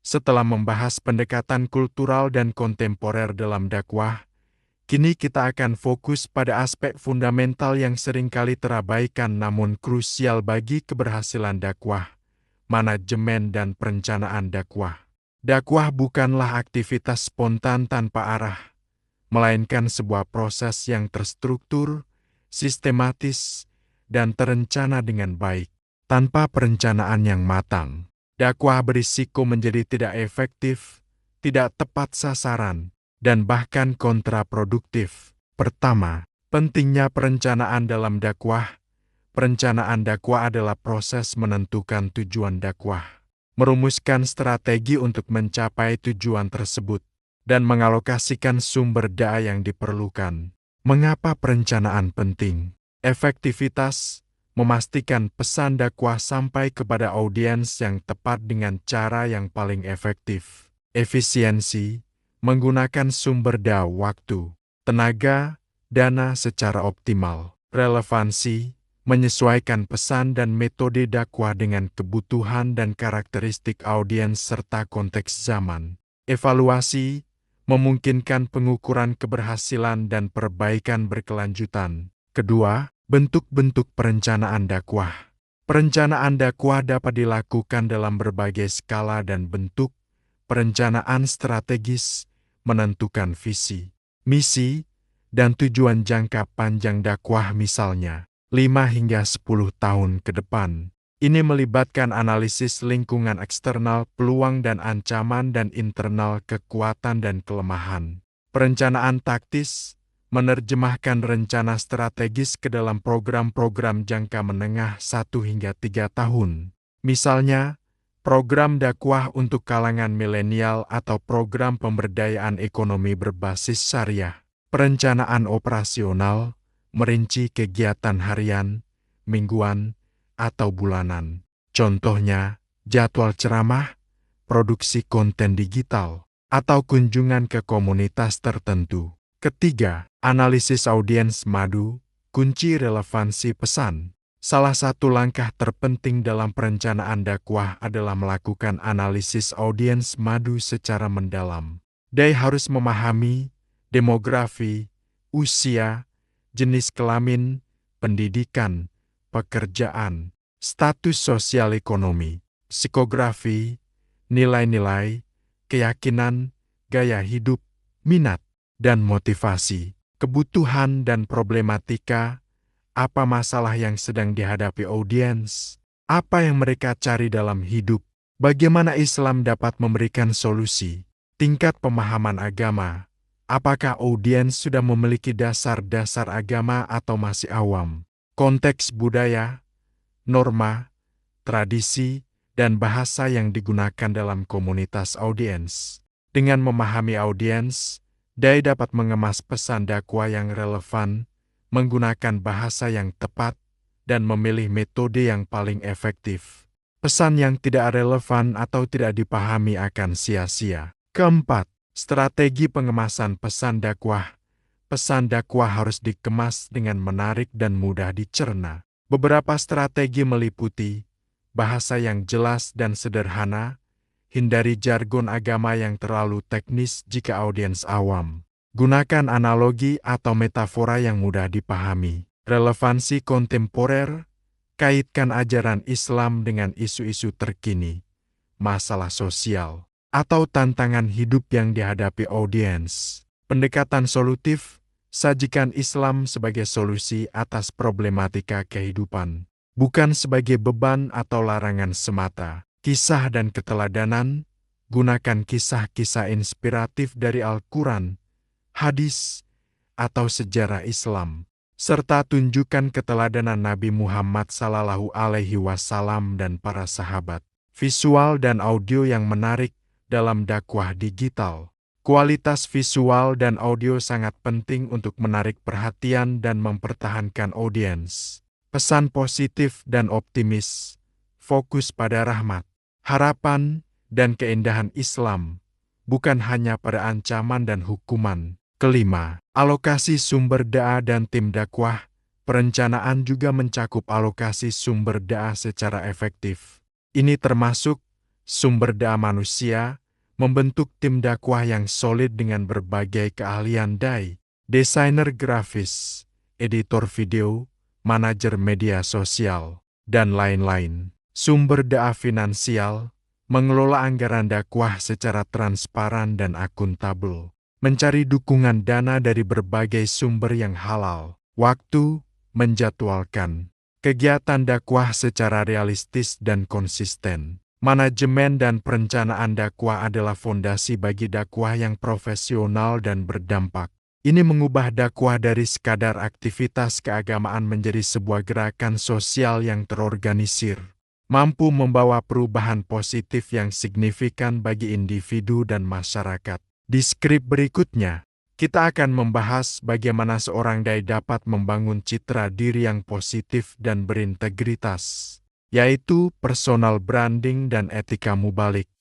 Setelah membahas pendekatan kultural dan kontemporer dalam dakwah, kini kita akan fokus pada aspek fundamental yang seringkali terabaikan namun krusial bagi keberhasilan dakwah, manajemen dan perencanaan dakwah. Dakwah bukanlah aktivitas spontan tanpa arah, melainkan sebuah proses yang terstruktur, sistematis, dan terencana dengan baik. Tanpa perencanaan yang matang, dakwah berisiko menjadi tidak efektif, tidak tepat sasaran, dan bahkan kontraproduktif. Pertama, pentingnya perencanaan dalam dakwah. Perencanaan dakwah adalah proses menentukan tujuan dakwah, merumuskan strategi untuk mencapai tujuan tersebut, dan mengalokasikan sumber daya yang diperlukan. Mengapa perencanaan penting? Efektivitas, memastikan pesan dakwah sampai kepada audiens yang tepat dengan cara yang paling efektif. Efisiensi, menggunakan sumber daya waktu, tenaga, dana secara optimal. Relevansi, menyesuaikan pesan dan metode dakwah dengan kebutuhan dan karakteristik audiens serta konteks zaman. Evaluasi, memungkinkan pengukuran keberhasilan dan perbaikan berkelanjutan. Kedua, bentuk-bentuk perencanaan dakwah. Perencanaan dakwah dapat dilakukan dalam berbagai skala dan bentuk. Perencanaan strategis, menentukan visi, misi, dan tujuan jangka panjang dakwah misalnya 5 hingga 10 tahun ke depan. Ini melibatkan analisis lingkungan eksternal, peluang dan ancaman dan internal kekuatan dan kelemahan. Perencanaan taktis, menerjemahkan rencana strategis ke dalam program-program jangka menengah 1 hingga 3 tahun. Misalnya, program dakwah untuk kalangan milenial atau program pemberdayaan ekonomi berbasis syariah. Perencanaan operasional, merinci kegiatan harian, mingguan, atau bulanan. Contohnya, jadwal ceramah, produksi konten digital, atau kunjungan ke komunitas tertentu. Ketiga, analisis audiens madu, kunci relevansi pesan. Salah satu langkah terpenting dalam perencanaan dakwah adalah melakukan analisis audiens madu secara mendalam. Dai harus memahami demografi, usia, jenis kelamin, pendidikan, pekerjaan, status sosial ekonomi, psikografi, nilai-nilai, keyakinan, gaya hidup, minat, dan motivasi, kebutuhan dan problematika, apa masalah yang sedang dihadapi audiens, apa yang mereka cari dalam hidup, bagaimana Islam dapat memberikan solusi, tingkat pemahaman agama, apakah audiens sudah memiliki dasar-dasar agama atau masih awam, konteks budaya, norma, tradisi, dan bahasa yang digunakan dalam komunitas audiens. Dengan memahami audiens, Dai dapat mengemas pesan dakwah yang relevan, menggunakan bahasa yang tepat, dan memilih metode yang paling efektif. Pesan yang tidak relevan atau tidak dipahami akan sia-sia. Keempat, strategi pengemasan pesan dakwah. Pesan dakwah harus dikemas dengan menarik dan mudah dicerna. Beberapa strategi meliputi bahasa yang jelas dan sederhana, hindari jargon agama yang terlalu teknis jika audiens awam. Gunakan analogi atau metafora yang mudah dipahami. Relevansi kontemporer, kaitkan ajaran Islam dengan isu-isu terkini, masalah sosial, atau tantangan hidup yang dihadapi audiens. Pendekatan solutif, sajikan Islam sebagai solusi atas problematika kehidupan, bukan sebagai beban atau larangan semata. Kisah dan keteladanan, gunakan kisah-kisah inspiratif dari Al-Quran, hadis, atau sejarah Islam, serta tunjukkan keteladanan Nabi Muhammad SAW dan para sahabat. Visual dan audio yang menarik dalam dakwah digital. Kualitas visual dan audio sangat penting untuk menarik perhatian dan mempertahankan audiens. Pesan positif dan optimis, fokus pada rahmat, harapan, dan keindahan Islam, bukan hanya pada ancaman dan hukuman. Kelima, alokasi sumber daya dan tim dakwah. Perencanaan juga mencakup alokasi sumber daya secara efektif. Ini termasuk sumber daya manusia, membentuk tim dakwah yang solid dengan berbagai keahlian desainer grafis, editor video, manajer media sosial, dan lain-lain. Sumber daya finansial, mengelola anggaran dakwah secara transparan dan akuntabel, mencari dukungan dana dari berbagai sumber yang halal, waktu, menjadwalkan kegiatan dakwah secara realistis dan konsisten. Manajemen dan perencanaan dakwah adalah fondasi bagi dakwah yang profesional dan berdampak. Ini mengubah dakwah dari sekadar aktivitas keagamaan menjadi sebuah gerakan sosial yang terorganisir, mampu membawa perubahan positif yang signifikan bagi individu dan masyarakat. Di skrip berikutnya, kita akan membahas bagaimana seorang dai dapat membangun citra diri yang positif dan berintegritas, yaitu personal branding dan etika mubalik.